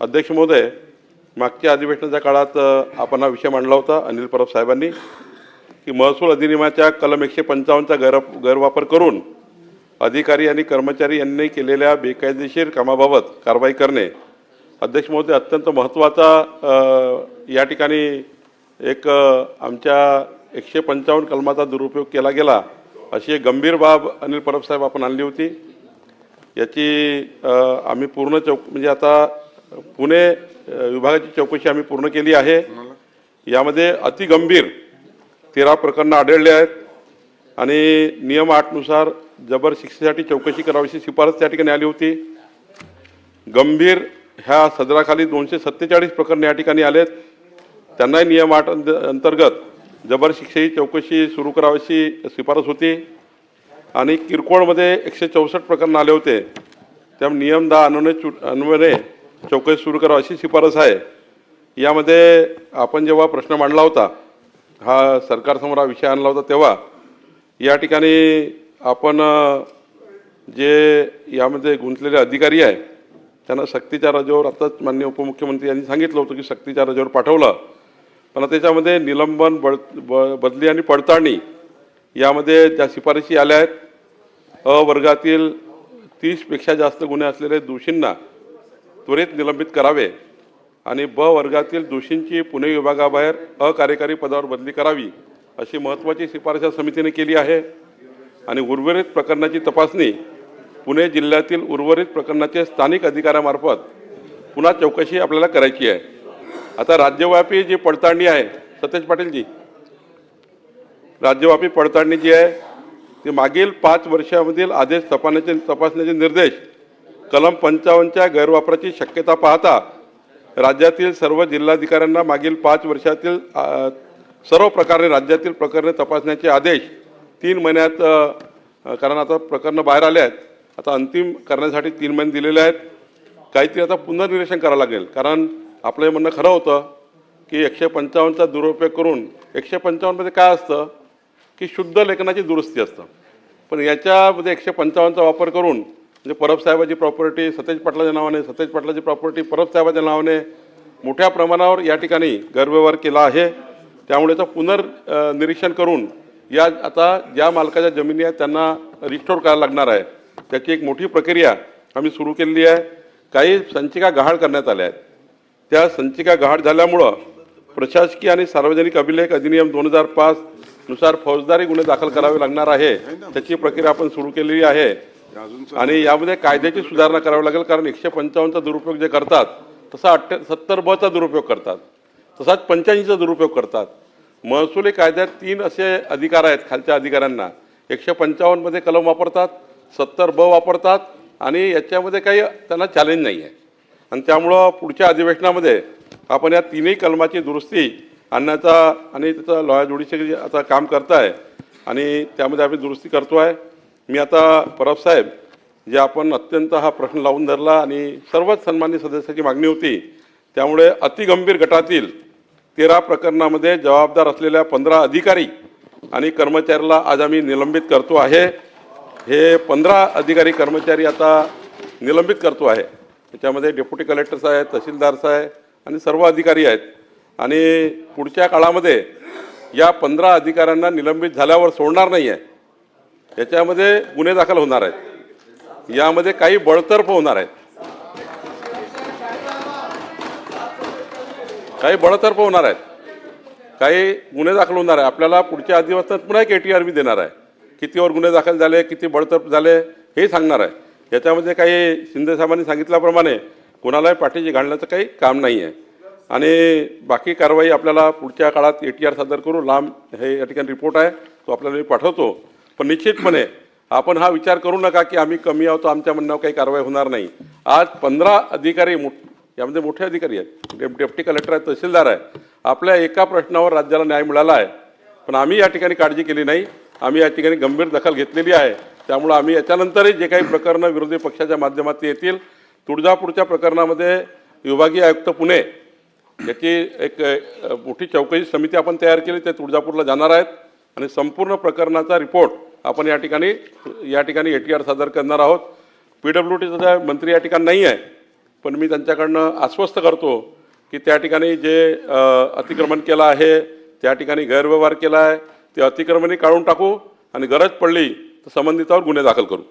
अध्यक्ष महोदय, मागच्या अधिवेशनाच्या काळात आपण हा विषय मांडला होता अनिल परब साहेबांनी की महसूल अधिनियमाच्या कलम 155चा गैरवापर करून अधिकारी आणि कर्मचारी यांनी केलेल्या बेकायदेशीर कामाबाबत कारवाई करणे। अध्यक्ष महोदय, अत्यंत महत्त्वाचा या ठिकाणी एक आमच्या 155 कलमाचा दुरुपयोग केला गेला अशी एक गंभीर बाब अनिल परब साहेब आपण आणली होती। याची आम्ही पूर्ण म्हणजे आता पुणे विभागाची चौकशी आम्ही पूर्ण केली आहे। यामध्ये अतिगंभीर 13 प्रकरणं आढळले आहेत आणि नियम 8 नुसार जबर शिक्षेसाठी चौकशी करावीची शिफारस त्या ठिकाणी आली होती। गंभीर ह्या सदराखाली 247 प्रकरणे या ठिकाणी आलेत, त्यांनाही नियम 8 अंतर्गत जबर शिक्षेची चौकशी सुरू करावीची शिफारस होती आणि किरकोळमध्ये 164 प्रकरण आले होते, त्यामुळे नियम 10 अन्वये चौकशी सुरू करावी अशी शिफारस आहे। यामध्ये आपण जेव्हा प्रश्न मांडला होता, हा सरकारसमोर हा विषय आणला होता, तेव्हा या ठिकाणी आपण जे यामध्ये गुंतलेले अधिकारी आहे त्यांना सक्तीच्या रजेवर आताच माननीय उपमुख्यमंत्री यांनी सांगितलं होतं की सक्तीच्या रजेवर पाठवलं, पण त्याच्यामध्ये निलंबन बदली आणि पडताळणी यामध्ये ज्या शिफारशी आल्या आहेत, अ वर्गातील 30 पेक्षा जास्त गुन्हे असलेले दोषींना त्वरित निलंबित करावे आणि ब वर्गातील दोषींची पुणे विभागाबाहेर अकार्यकारी पदावर बदली करावी अशी महत्त्वाची शिफारस या समितीने केली आहे। आणि उर्वरित प्रकरणाची तपासणी पुणे जिल्ह्यातील उर्वरित प्रकरणाचे स्थानिक अधिकाऱ्यामार्फत पुन्हा चौकशी आपल्याला करायची आहे। आता राज्यव्यापी जी पडताळणी आहे, सतेज पाटीलजी, राज्यव्यापी पडताळणी जी आहे ती मागील 5 वर्षामधील आदेश तपासण्याचे निर्देश कलम 55च्या गैरवापराची शक्यता पाहता राज्यातील सर्व जिल्हाधिकाऱ्यांना मागील 5 वर्षातील सर्व प्रकारे राज्यातील प्रकरणे तपासण्याचे आदेश 3 महिन्यात, कारण आता प्रकरणं बाहेर आले आहेत, आता अंतिम करण्यासाठी 3 महिने दिलेले आहेत। काहीतरी आता पुनर्निरीक्षण करावं लागेल, कारण आपलं हे म्हणणं खरं होतं की 155चा दुरुपयोग करून 155मध्ये काय असतं की शुद्ध लेखनाची दुरुस्ती असतं, पण याच्यामध्ये 155चा वापर करून म्हणजे परब साहेबाची प्रॉपर्टी सतेज पाटलाच्या नावाने, सतेज पाटलाची प्रॉपर्टी परब साहेबाच्या नावाने मोठ्या प्रमाणावर या ठिकाणी गैरव्यवहार केला आहे। त्यामुळे याचं पुनर्निरीक्षण करून या आता ज्या मालकाच्या जमिनी आहेत त्यांना रिस्टोर करायला लागणार आहे, त्याची एक मोठी प्रक्रिया आम्ही सुरू केलेली आहे। काही संचिका गहाळ करण्यात आल्या आहेत, त्या संचिका गहाळ झाल्यामुळं प्रशासकीय आणि सार्वजनिक अभिलेख अधिनियम 2005 नुसार फौजदारी गुन्हे दाखल करावे लागणार आहे, त्याची प्रक्रिया आपण सुरू केलेली आहे। आणि यामध्ये कायद्याची सुधारणा करावी लागेल, कारण 155चा दुरुपयोग जे करतात तसा 70B चा दुरुपयोग करतात, तसाच 85चा दुरुपयोग करतात। महसुली कायद्यात 3 असे अधिकार आहेत खालच्या अधिकाऱ्यांना, 155मध्ये कलम वापरतात, 70B वापरतात आणि याच्यामध्ये काही त्यांना चॅलेंज नाही आहे। आणि त्यामुळं पुढच्या अधिवेशनामध्ये आपण या 3ही कलमाची दुरुस्ती आणण्याचा आणि त्याचा लॉया ज्युडिशियरी आता काम करत आहे आणि त्यामध्ये आम्ही दुरुस्ती करतो आहे। मी आता परब साहेब, जे आपण अत्यंत हा प्रश्न लावून धरला आणि सर्वच सन्मान्य सदस्याची मागणी होती, त्यामुळे अतिगंभीर गटातील 13 प्रकरणामध्ये जबाबदार असलेल्या 15 अधिकारी आणि कर्मचाऱ्याला आज आम्ही निलंबित करतो आहे। हे 15 अधिकारी कर्मचारी आता निलंबित करतो आहे, त्याच्यामध्ये डेप्युटी कलेक्टर्स आहेत, तहसीलदार्स आहे आणि सर्व अधिकारी आहेत। आणि पुढच्या काळामध्ये या 15 अधिकाऱ्यांना निलंबित झाल्यावर सोडणार नाही आहे, याच्यामध्ये गुन्हे दाखल होणार आहेत, यामध्ये काही बळतर्फ होणार आहेत, काही बळतर्फ होणार आहेत, काही गुन्हे दाखल होणार आहे। आपल्याला पुढच्या अधिवेशनात पुन्हा एक ATR देणार आहे, कितीवर गुन्हे दाखल झाले, किती बळतर्फ झाले हे सांगणार आहे। याच्यामध्ये काही शिंदे साहेबांनी सांगितल्याप्रमाणे कोणालाही पाठीशी घालण्याचं काही काम नाही आहे आणि बाकी कारवाई आपल्याला पुढच्या काळात ATR सादर करू, लांब हे या ठिकाणी रिपोर्ट आहे तो आपल्याला मी पाठवतो। पण निश्चितपणे आपण हा विचार करू नका की आम्ही कमी आहोत, आमच्या म्हणण्यावर काही कारवाई होणार नाही। आज 15 अधिकारी, यामध्ये मोठे अधिकारी आहेत, डेप्युटी कलेक्टर आहेत, तहसीलदार आहे, आपल्या एका प्रश्नावर राज्याला न्याय मिळाला आहे, पण आम्ही या ठिकाणी काळजी केली नाही, आम्ही या ठिकाणी गंभीर दखल घेतलेली आहे। त्यामुळे आम्ही याच्यानंतरही जे काही प्रकरणं विरोधी पक्षाच्या माध्यमातून येतील, तुळजापूरच्या प्रकरणामध्ये विभागीय आयुक्त पुणे याची एक मोठी चौकशी समिती आपण तयार केली, ते तुळजापूरला जाणार आहेत आणि संपूर्ण प्रकरणाचा रिपोर्ट आपण या ठिकाणी ATR सादर करणार आहोत। PWDचा मंत्री या ठिकाणी नाही आहे, पण मी त्यांच्याकडनं आश्वस्त करतो की त्या ठिकाणी जे अतिक्रमण केलं आहे, त्या ठिकाणी गैरव्यवहार केला आहे, ते अतिक्रमणही काढून टाकू आणि गरज पडली तर संबंधितावर गुन्हे दाखल करू.